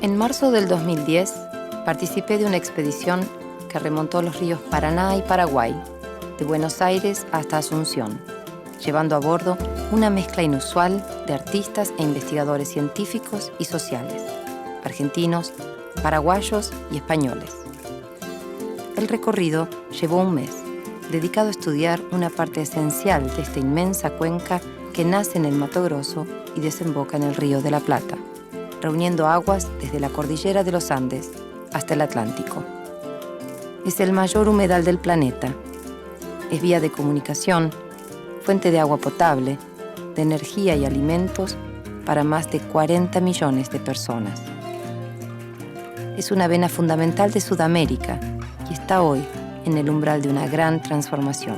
En marzo del 2010 participé de una expedición que remontó los ríos Paraná y Paraguay, de Buenos Aires hasta Asunción, llevando a bordo una mezcla inusual de artistas e investigadores científicos y sociales, argentinos, paraguayos y españoles. El recorrido llevó un mes, dedicado a estudiar una parte esencial de esta inmensa cuenca que nace en el Mato Grosso y desemboca en el Río de la Plata, reuniendo aguas desde la cordillera de los Andes hasta el Atlántico. Es el mayor humedal del planeta. Es vía de comunicación, fuente de agua potable, de energía y alimentos para más de 40 millones de personas. Es una vena fundamental de Sudamérica y está hoy en el umbral de una gran transformación.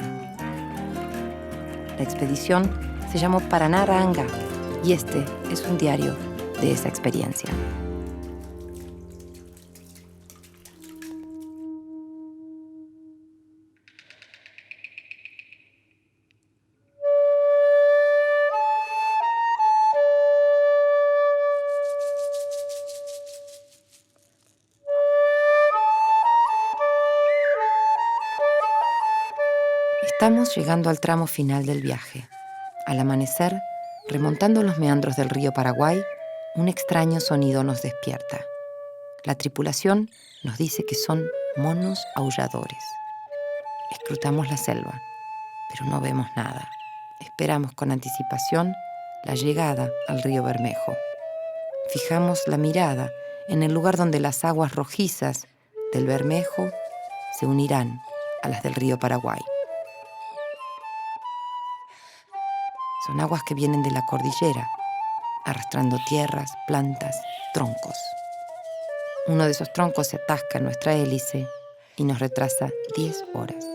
La expedición se llamó Paraná-Aranga y este es un diario de esa experiencia. Estamos llegando al tramo final del viaje. Al amanecer, remontando los meandros del río Paraguay, un extraño sonido nos despierta. La tripulación nos dice que son monos aulladores. Escrutamos la selva, pero no vemos nada. Esperamos con anticipación la llegada al río Bermejo. Fijamos la mirada en el lugar donde las aguas rojizas del Bermejo se unirán a las del río Paraguay. Son aguas que vienen de la cordillera, arrastrando tierras, plantas, troncos. Uno de esos troncos se atasca en nuestra hélice y nos retrasa 10 horas.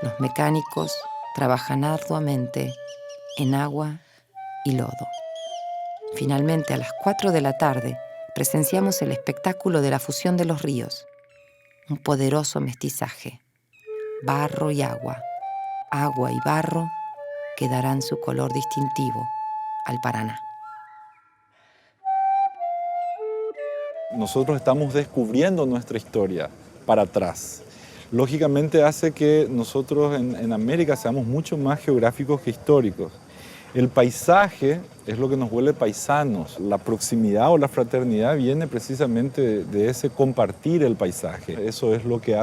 Los mecánicos trabajan arduamente en agua y lodo. Finalmente, a las 4 de la tarde, presenciamos el espectáculo de la fusión de los ríos. Un poderoso mestizaje. Barro y agua y barro que darán su color distintivo al Paraná. Nosotros estamos descubriendo nuestra historia para atrás. Lógicamente hace que nosotros en América seamos mucho más geográficos que históricos. El paisaje es lo que nos vuelve paisanos. La proximidad o la fraternidad viene precisamente de ese compartir el paisaje. Eso es lo que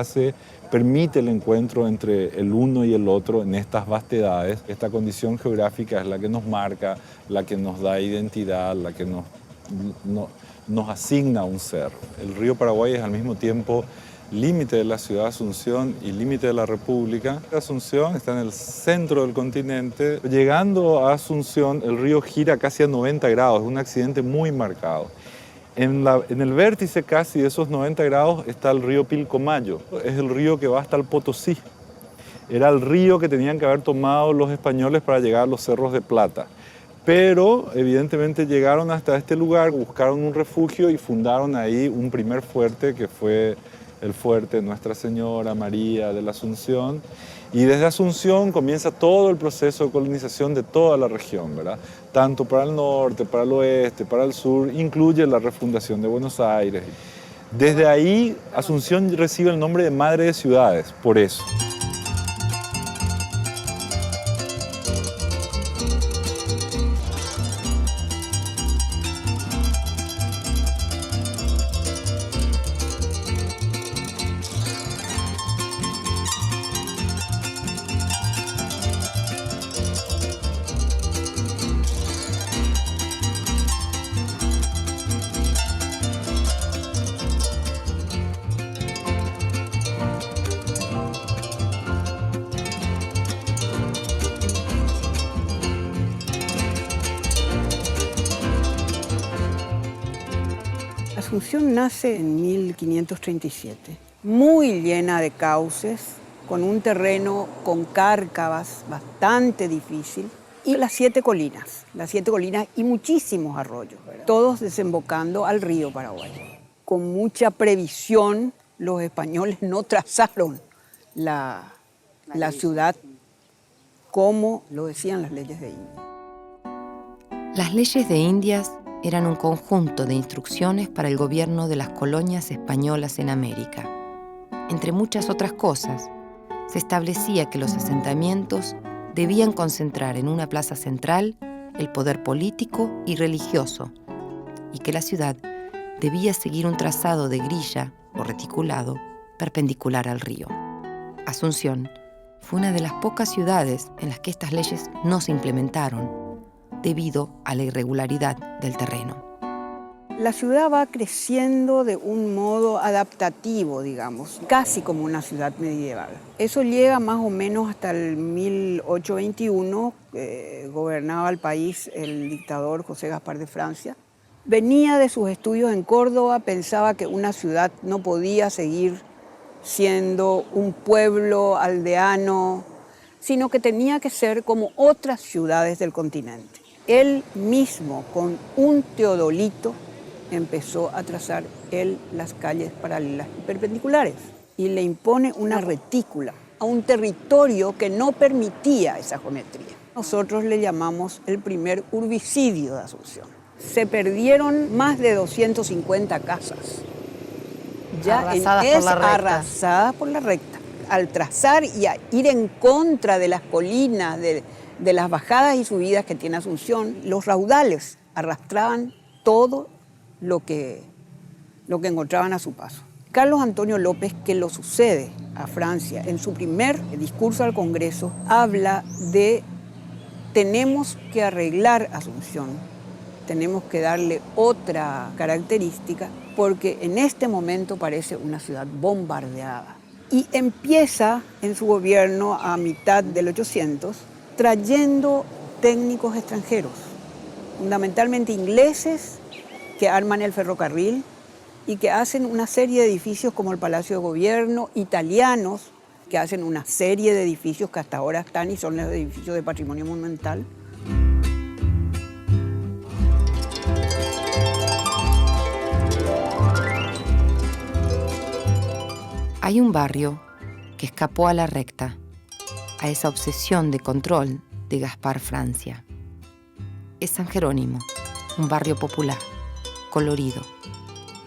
permite el encuentro entre el uno y el otro en estas vastedades. Esta condición geográfica es la que nos marca, la que nos da identidad, la que nos asigna un ser. El río Paraguay es al mismo tiempo límite de la ciudad de Asunción y límite de la República. Asunción está en el centro del continente. Llegando a Asunción, el río gira casi a 90 grados, es un accidente muy marcado. En el vértice casi de esos 90 grados está el río Pilcomayo. Es el río que va hasta el Potosí. Era el río que tenían que haber tomado los españoles para llegar a los Cerros de Plata. Pero evidentemente llegaron hasta este lugar, buscaron un refugio y fundaron ahí un primer fuerte que fue el fuerte Nuestra Señora María de la Asunción. Y desde Asunción comienza todo el proceso de colonización de toda la región, ¿verdad? Tanto para el norte, para el oeste, para el sur, incluye la refundación de Buenos Aires. Desde ahí, Asunción recibe el nombre de Madre de Ciudades, por eso. Asunción nace en 1537, muy llena de cauces, con un terreno con cárcavas bastante difícil, y las siete colinas y muchísimos arroyos, todos desembocando al río Paraguay. Con mucha previsión, los españoles no trazaron la ciudad como lo decían las leyes de Indias. Las leyes de Indias eran un conjunto de instrucciones para el gobierno de las colonias españolas en América. Entre muchas otras cosas, se establecía que los asentamientos debían concentrar en una plaza central el poder político y religioso, y que la ciudad debía seguir un trazado de grilla o reticulado perpendicular al río. Asunción fue una de las pocas ciudades en las que estas leyes no se implementaron debido a la irregularidad del terreno. La ciudad va creciendo de un modo adaptativo, digamos, casi como una ciudad medieval. Eso llega más o menos hasta el 1821, gobernaba el país el dictador José Gaspar de Francia. Venía de sus estudios en Córdoba, pensaba que una ciudad no podía seguir siendo un pueblo aldeano, sino que tenía que ser como otras ciudades del continente. Él mismo, con un teodolito, empezó a trazar las calles paralelas y perpendiculares y le impone una retícula a un territorio que no permitía esa geometría. Nosotros le llamamos el primer urbicidio de Asunción. Se perdieron más de 250 casas. Ya arrasadas por la recta. Al trazar y a ir en contra de las colinas, de las bajadas y subidas que tiene Asunción, los raudales arrastraban todo lo que encontraban a su paso. Carlos Antonio López, que lo sucede a Francia, en su primer discurso al Congreso, habla de tenemos que arreglar Asunción, tenemos que darle otra característica, porque en este momento parece una ciudad bombardeada. Y empieza en su gobierno a mitad del 800 trayendo técnicos extranjeros, fundamentalmente ingleses, que arman el ferrocarril y que hacen una serie de edificios como el Palacio de Gobierno, italianos, que hacen una serie de edificios que hasta ahora están y son los edificios de patrimonio monumental. Hay un barrio que escapó a la recta, a esa obsesión de control de Gaspar Francia. Es San Jerónimo, un barrio popular, colorido,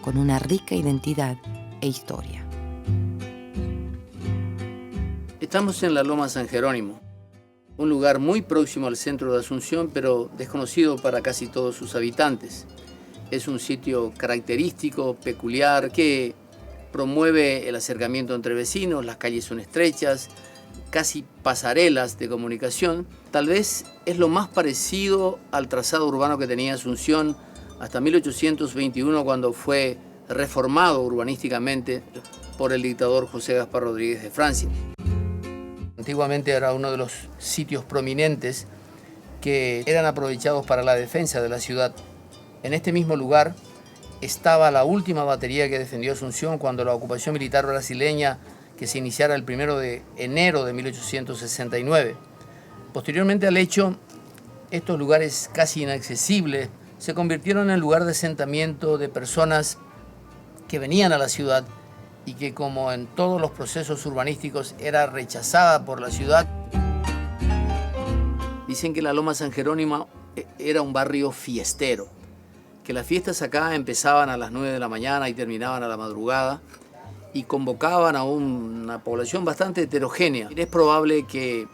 con una rica identidad e historia. Estamos en la Loma San Jerónimo, un lugar muy próximo al centro de Asunción, pero desconocido para casi todos sus habitantes. Es un sitio característico, peculiar, que promueve el acercamiento entre vecinos, las calles son estrechas, casi pasarelas de comunicación. Tal vez es lo más parecido al trazado urbano que tenía Asunción hasta 1821, cuando fue reformado urbanísticamente por el dictador José Gaspar Rodríguez de Francia. Antiguamente era uno de los sitios prominentes que eran aprovechados para la defensa de la ciudad. En este mismo lugar estaba la última batería que defendió Asunción cuando la ocupación militar brasileña, que se iniciara el 1 de enero de 1869. Posteriormente al hecho, estos lugares casi inaccesibles se convirtieron en lugar de asentamiento de personas que venían a la ciudad y que, como en todos los procesos urbanísticos, era rechazada por la ciudad. Dicen que la Loma San Jerónimo era un barrio fiestero, que las fiestas acá empezaban a las 9 de la mañana y terminaban a la madrugada y convocaban a una población bastante heterogénea. Es probable que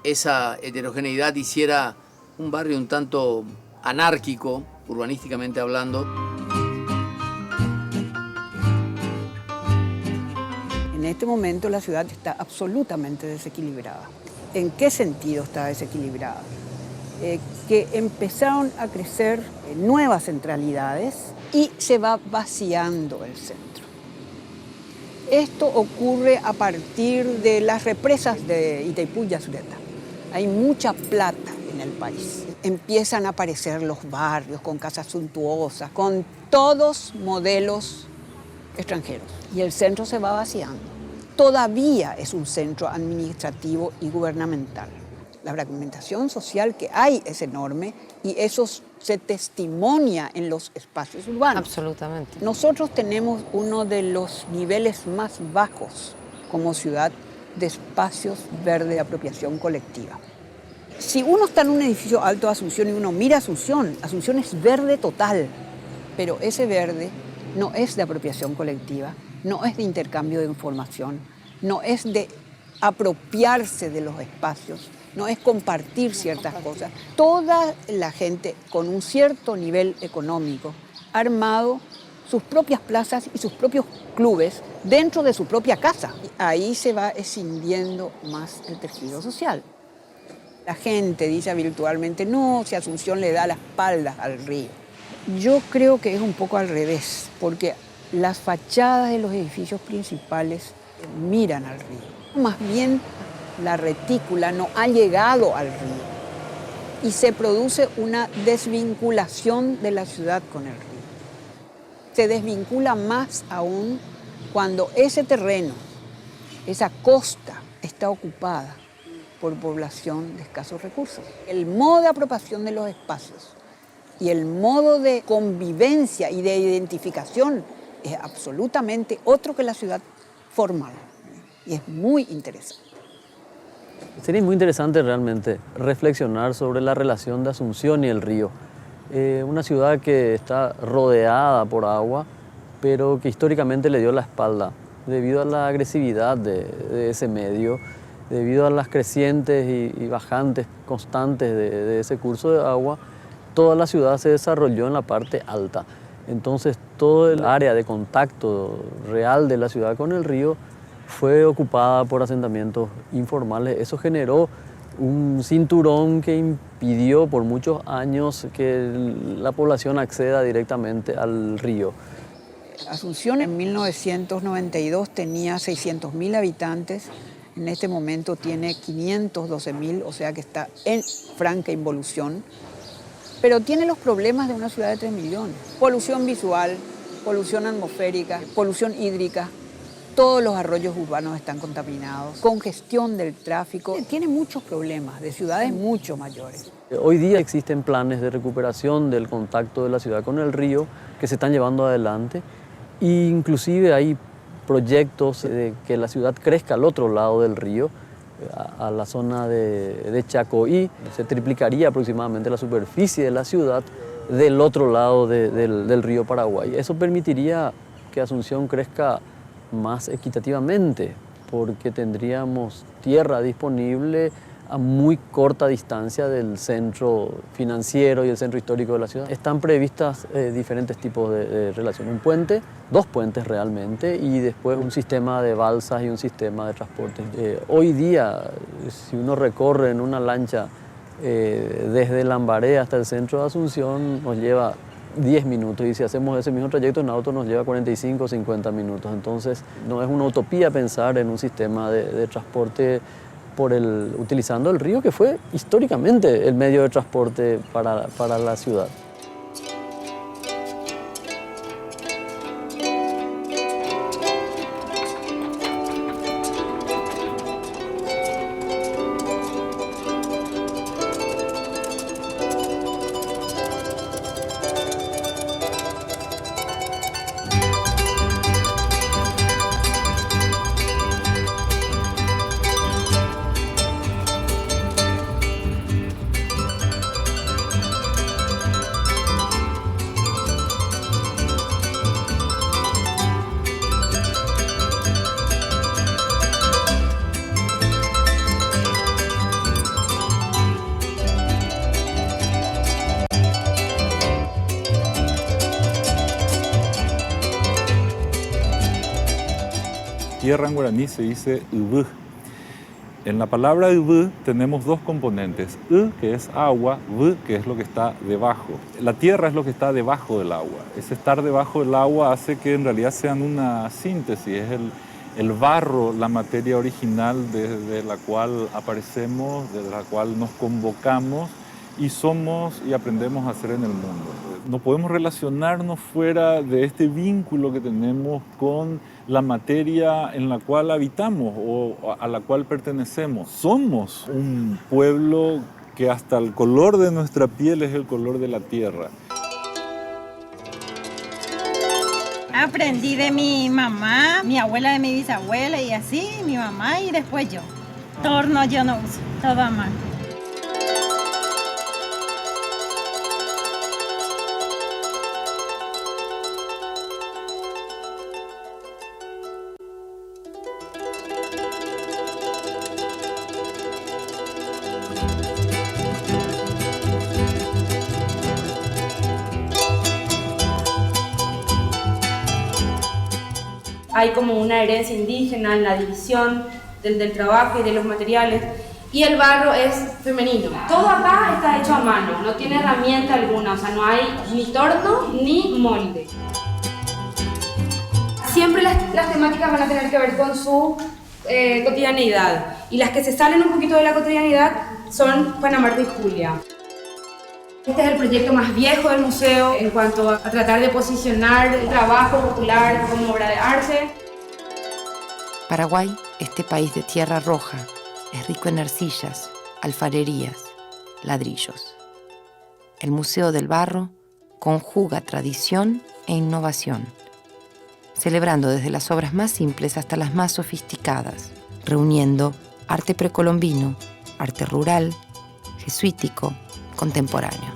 esa heterogeneidad hiciera un barrio un tanto anárquico, urbanísticamente hablando. En este momento la ciudad está absolutamente desequilibrada. ¿En qué sentido está desequilibrada? Que empezaron a crecer nuevas centralidades y se va vaciando el centro. Esto ocurre a partir de las represas de Itaipú y Yacyretá. Hay mucha plata en el país. Empiezan a aparecer los barrios con casas suntuosas, con todos modelos extranjeros. Y el centro se va vaciando. Todavía es un centro administrativo y gubernamental. La fragmentación social que hay es enorme y eso se testimonia en los espacios urbanos. Absolutamente. Nosotros tenemos uno de los niveles más bajos como ciudad de espacios verdes de apropiación colectiva. Si uno está en un edificio alto de Asunción y uno mira Asunción, Asunción es verde total, pero ese verde no es de apropiación colectiva, no es de intercambio de información, no es de apropiarse de los espacios, no es compartir ciertas cosas. Toda la gente con un cierto nivel económico ha armado sus propias plazas y sus propios clubes dentro de su propia casa. Ahí se va escindiendo más el tejido social. La gente dice virtualmente, no, si Asunción le da la espalda al río. Yo creo que es un poco al revés, porque las fachadas de los edificios principales miran al río. Más bien la retícula no ha llegado al río y se produce una desvinculación de la ciudad con el río. Se desvincula más aún cuando ese terreno, esa costa, está ocupada por población de escasos recursos. El modo de apropiación de los espacios y el modo de convivencia y de identificación es absolutamente otro que la ciudad formal. Y es muy interesante. Sería muy interesante realmente reflexionar sobre la relación de Asunción y el río. Una ciudad que está rodeada por agua, pero que históricamente le dio la espalda debido a la agresividad de ese medio, debido a las crecientes y bajantes constantes de ese curso de agua. Toda la ciudad se desarrolló en la parte alta. Entonces, todo el área de contacto real de la ciudad con el río fue ocupada por asentamientos informales. Eso generó un cinturón que impidió por muchos años que la población acceda directamente al río. Asunción en 1992 tenía 600.000 habitantes. En este momento tiene 512.000, o sea que está en franca involución. Pero tiene los problemas de una ciudad de 3 millones. Polución visual, polución atmosférica, polución hídrica. Todos los arroyos urbanos están contaminados, congestión del tráfico. Tiene muchos problemas de ciudades mucho mayores. Hoy día existen planes de recuperación del contacto de la ciudad con el río que se están llevando adelante. E inclusive hay proyectos de que la ciudad crezca al otro lado del río, a la zona de Chacoí. Se triplicaría aproximadamente la superficie de la ciudad del otro lado del río Paraguay. Eso permitiría que Asunción crezca más equitativamente, porque tendríamos tierra disponible a muy corta distancia del centro financiero y el centro histórico de la ciudad. Están previstas diferentes tipos de relación. Un puente, 2 puentes realmente, y después un sistema de balsas y un sistema de transporte. Hoy día, si uno recorre en una lancha desde Lambaré hasta el centro de Asunción, nos lleva 10 minutos, y si hacemos ese mismo trayecto en auto nos lleva 45 o 50 minutos. Entonces no es una utopía pensar en un sistema de transporte utilizando el río, que fue históricamente el medio de transporte para la ciudad. Tierra en guaraní se dice ubú. En la palabra ubú tenemos 2 componentes, que es agua, v, que es lo que está debajo. La tierra es lo que está debajo del agua. Ese estar debajo del agua hace que en realidad sean una síntesis, es el barro, la materia original desde la cual aparecemos, desde la cual nos convocamos y somos y aprendemos a hacer en el mundo. No podemos relacionarnos fuera de este vínculo que tenemos con la materia en la cual habitamos o a la cual pertenecemos. Somos un pueblo que hasta el color de nuestra piel es el color de la tierra. Aprendí de mi mamá, mi abuela de mi bisabuela y así, mi mamá y después yo. Torno yo no uso, todo a mano. hay como una herencia indígena en la división del trabajo y de los materiales. Y el barro es femenino. Todo acá está hecho a mano, no tiene herramienta alguna, o sea, no hay ni torno ni molde. Siempre las temáticas van a tener que ver con su cotidianidad, y las que se salen un poquito de la cotidianidad son Juana Marta y Julia. Este es el proyecto más viejo del museo en cuanto a tratar de posicionar el trabajo popular como obra de arte. Paraguay, este país de tierra roja, es rico en arcillas, alfarerías, ladrillos. El Museo del Barro conjuga tradición e innovación, celebrando desde las obras más simples hasta las más sofisticadas, reuniendo arte precolombino, arte rural, jesuítico, contemporáneo.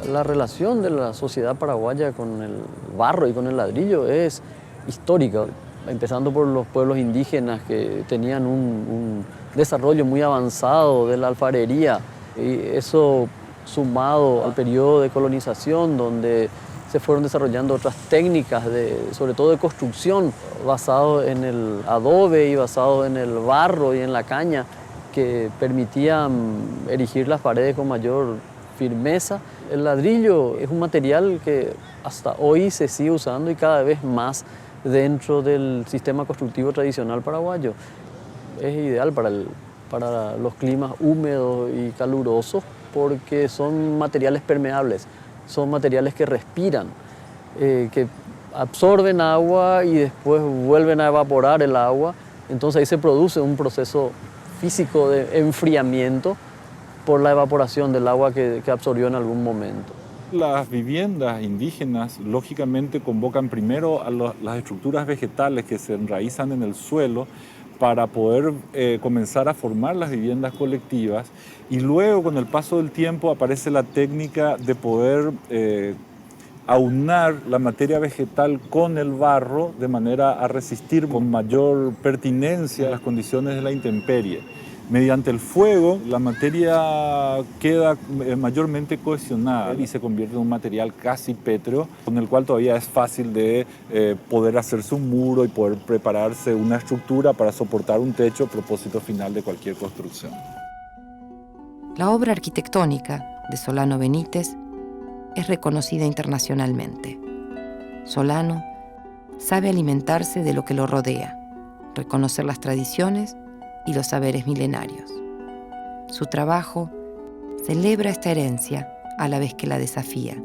La relación de la sociedad paraguaya con el barro y con el ladrillo es histórica, empezando por los pueblos indígenas que tenían un desarrollo muy avanzado de la alfarería, y eso sumado al periodo de colonización donde se fueron desarrollando otras técnicas, sobre todo de construcción, basado en el adobe y basado en el barro y en la caña, que permitían erigir las paredes con mayor firmeza. El ladrillo es un material que hasta hoy se sigue usando y cada vez más dentro del sistema constructivo tradicional paraguayo. Es ideal para los climas húmedos y calurosos porque son materiales permeables, son materiales que respiran, que absorben agua y después vuelven a evaporar el agua. Entonces ahí se produce un proceso físico de enfriamiento por la evaporación del agua que absorbió en algún momento. Las viviendas indígenas lógicamente convocan primero a las estructuras vegetales que se enraizan en el suelo para poder comenzar a formar las viviendas colectivas, y luego con el paso del tiempo aparece la técnica de poder aunar la materia vegetal con el barro de manera a resistir con mayor pertinencia a las condiciones de la intemperie. Mediante el fuego, la materia queda mayormente cohesionada y se convierte en un material casi pétreo, con el cual todavía es fácil de poder hacerse un muro y poder prepararse una estructura para soportar un techo, propósito final de cualquier construcción. La obra arquitectónica de Solano Benítez es reconocida internacionalmente. Solano sabe alimentarse de lo que lo rodea, reconocer las tradiciones y los saberes milenarios. Su trabajo celebra esta herencia a la vez que la desafía,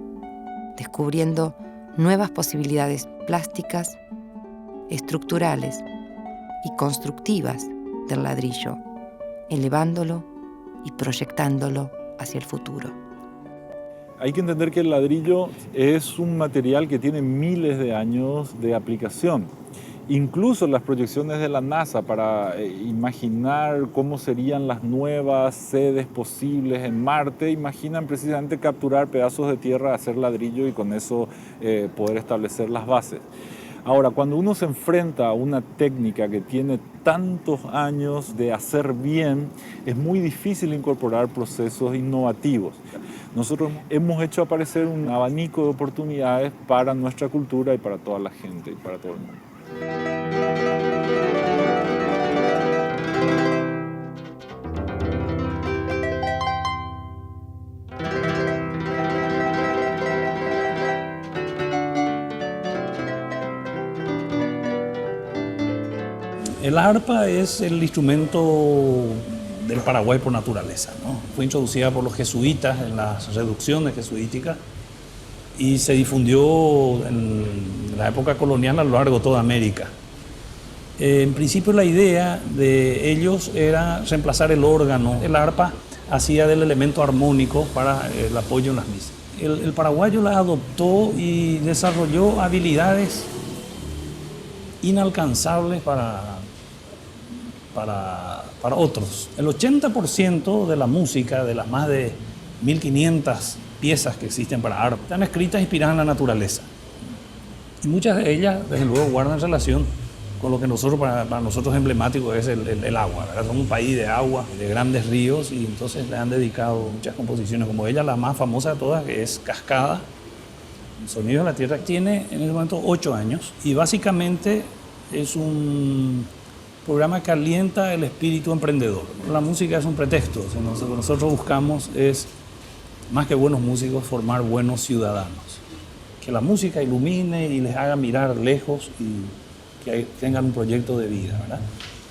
descubriendo nuevas posibilidades plásticas, estructurales y constructivas del ladrillo, elevándolo y proyectándolo hacia el futuro. Hay que entender que el ladrillo es un material que tiene miles de años de aplicación. Incluso las proyecciones de la NASA para imaginar cómo serían las nuevas sedes posibles en Marte, imaginan precisamente capturar pedazos de tierra, hacer ladrillo y con eso poder establecer las bases. Ahora, cuando uno se enfrenta a una técnica que tiene tantos años de hacer bien, es muy difícil incorporar procesos innovativos. Nosotros hemos hecho aparecer un abanico de oportunidades para nuestra cultura y para toda la gente y para todo el mundo. El arpa es el instrumento del Paraguay por naturaleza, ¿no? Fue introducida por los jesuitas en las reducciones jesuíticas y se difundió en la época colonial a lo largo de toda América. En principio la idea de ellos era reemplazar el órgano. El arpa hacía del elemento armónico para el apoyo en las misas. El paraguayo la adoptó y desarrolló habilidades inalcanzables para para otros. El 80% de la música, de las más de 1500 piezas que existen para arpa, están escritas inspiradas en la naturaleza. Y muchas de ellas, desde luego, guardan relación con lo que para nosotros es emblemático es el agua, ¿verdad? Somos un país de agua, de grandes ríos, y entonces le han dedicado muchas composiciones, como ella, la más famosa de todas, que es Cascada, Sonidos de la Tierra. Tiene en este momento 8 años y básicamente es un programa que alienta el espíritu emprendedor. La música es un pretexto, o sea, lo que nosotros buscamos es, más que buenos músicos, formar buenos ciudadanos. Que la música ilumine y les haga mirar lejos y que tengan un proyecto de vida, ¿verdad?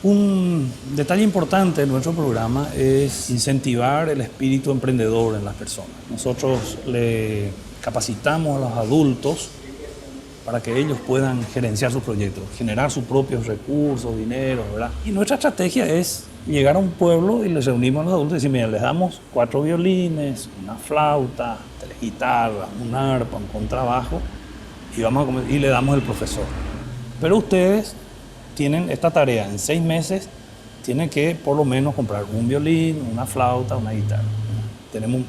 Un detalle importante de nuestro programa es incentivar el espíritu emprendedor en las personas. Nosotros le capacitamos a los adultos para que ellos puedan gerenciar sus proyectos, generar sus propios recursos, dinero, ¿verdad? Y nuestra estrategia es llegar a un pueblo y les reunimos a los adultos y decir, mira, les damos 4 violines, una flauta, 3 guitarras, un arpa, un contrabajo y le damos el profesor. Pero ustedes tienen esta tarea, en 6 meses tienen que por lo menos comprar un violín, una flauta, una guitarra. Tenemos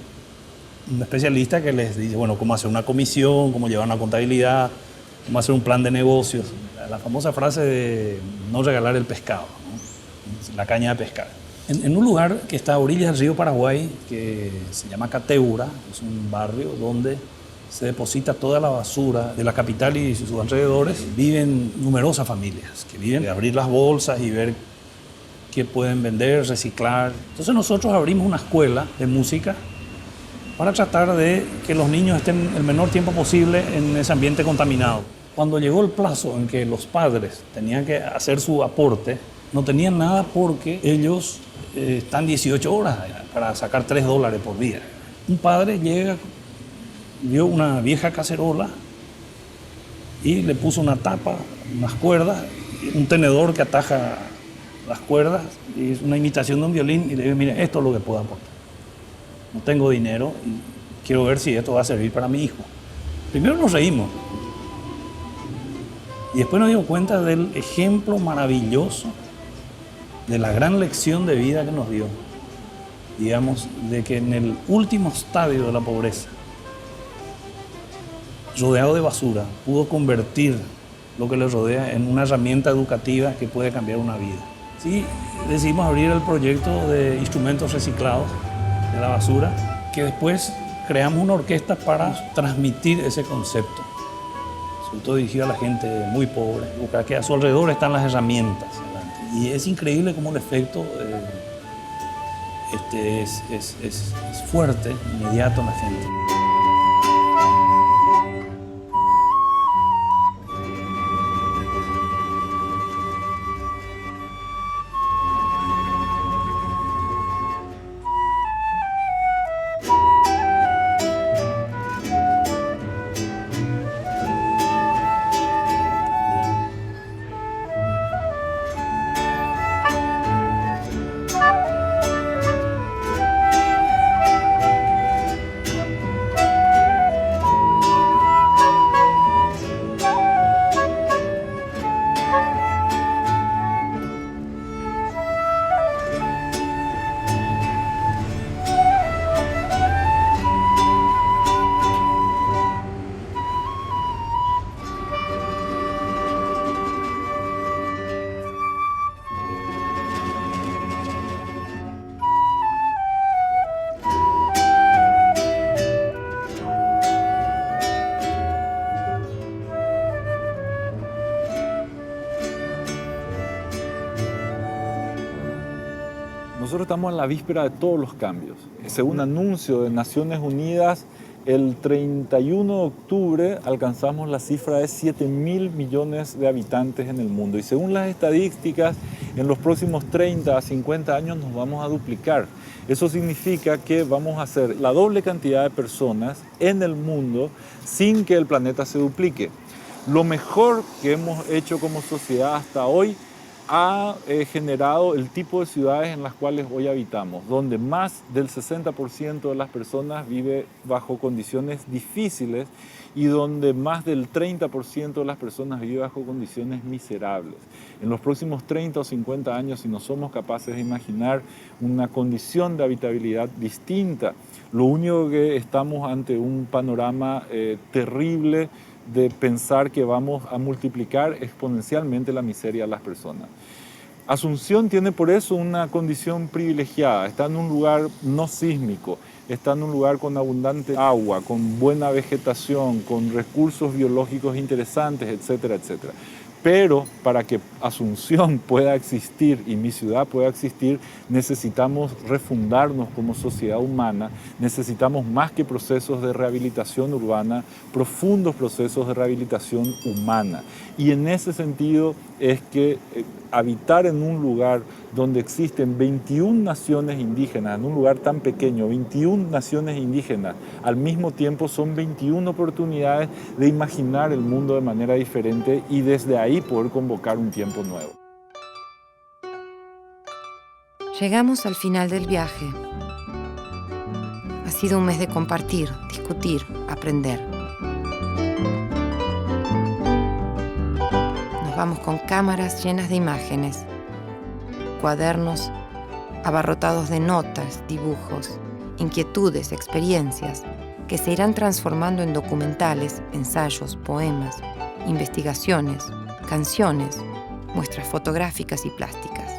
un especialista que les dice, bueno, cómo hacer una comisión, cómo llevar una contabilidad, cómo hacer un plan de negocios. La famosa frase de no regalar el pescado, ¿no? La caña de pescar. En un lugar que está a orillas del río Paraguay, que se llama Cateura, es un barrio donde se deposita toda la basura de la capital y sus alrededores, viven numerosas familias que viven de abrir las bolsas y ver qué pueden vender, reciclar. Entonces nosotros abrimos una escuela de música para tratar de que los niños estén el menor tiempo posible en ese ambiente contaminado. Cuando llegó el plazo en que los padres tenían que hacer su aporte, no tenían nada porque ellos están 18 horas para sacar $3 por día. Un padre llega, vio una vieja cacerola y le puso una tapa, unas cuerdas, un tenedor que ataja las cuerdas, y es una imitación de un violín, y le digo, mire, esto es lo que puedo aportar. No tengo dinero y quiero ver si esto va a servir para mi hijo. Primero nos reímos y después nos dimos cuenta del ejemplo maravilloso, de la gran lección de vida que nos dio. Digamos, de que en el último estadio de la pobreza, rodeado de basura, pudo convertir lo que le rodea en una herramienta educativa que puede cambiar una vida. Sí, decidimos abrir el proyecto de instrumentos reciclados de la basura, que después creamos una orquesta para transmitir ese concepto, sobre todo dirigido a la gente muy pobre, que a su alrededor están las herramientas. Y es increíble cómo el efecto es fuerte, inmediato en la gente. Nosotros estamos en la víspera de todos los cambios. Según anuncio de Naciones Unidas, el 31 de octubre alcanzamos la cifra de 7.000 millones de habitantes en el mundo. Y según las estadísticas, en los próximos 30 a 50 años nos vamos a duplicar. Eso significa que vamos a ser la doble cantidad de personas en el mundo sin que el planeta se duplique. Lo mejor que hemos hecho como sociedad hasta hoy ha generado el tipo de ciudades en las cuales hoy habitamos, donde más del 60% de las personas vive bajo condiciones difíciles y donde más del 30% de las personas vive bajo condiciones miserables. En los próximos 30 o 50 años, si no somos capaces de imaginar una condición de habitabilidad distinta, lo único que estamos ante un panorama terrible de pensar que vamos a multiplicar exponencialmente la miseria de las personas. Asunción tiene por eso una condición privilegiada, está en un lugar no sísmico, está en un lugar con abundante agua, con buena vegetación, con recursos biológicos interesantes, etcétera, etcétera. Pero para que Asunción pueda existir y mi ciudad pueda existir, necesitamos refundarnos como sociedad humana, necesitamos más que procesos de rehabilitación urbana, profundos procesos de rehabilitación humana. Y en ese sentido es que habitar en un lugar donde existen 21 naciones indígenas, en un lugar tan pequeño, 21 naciones indígenas, al mismo tiempo son 21 oportunidades de imaginar el mundo de manera diferente y desde ahí poder convocar un tiempo nuevo. Llegamos al final del viaje. Ha sido un mes de compartir, discutir, aprender. Nos vamos con cámaras llenas de imágenes, cuadernos abarrotados de notas, dibujos, inquietudes, experiencias que se irán transformando en documentales, ensayos, poemas, investigaciones, canciones, muestras fotográficas y plásticas.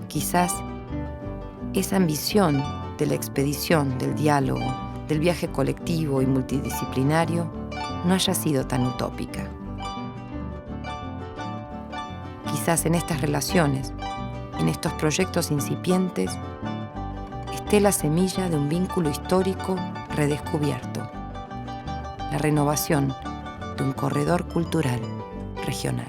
Quizás esa ambición de la expedición, del diálogo, del viaje colectivo y multidisciplinario no haya sido tan utópica. Quizás en estas relaciones, en estos proyectos incipientes, esté la semilla de un vínculo histórico redescubierto, la renovación de un corredor cultural regional.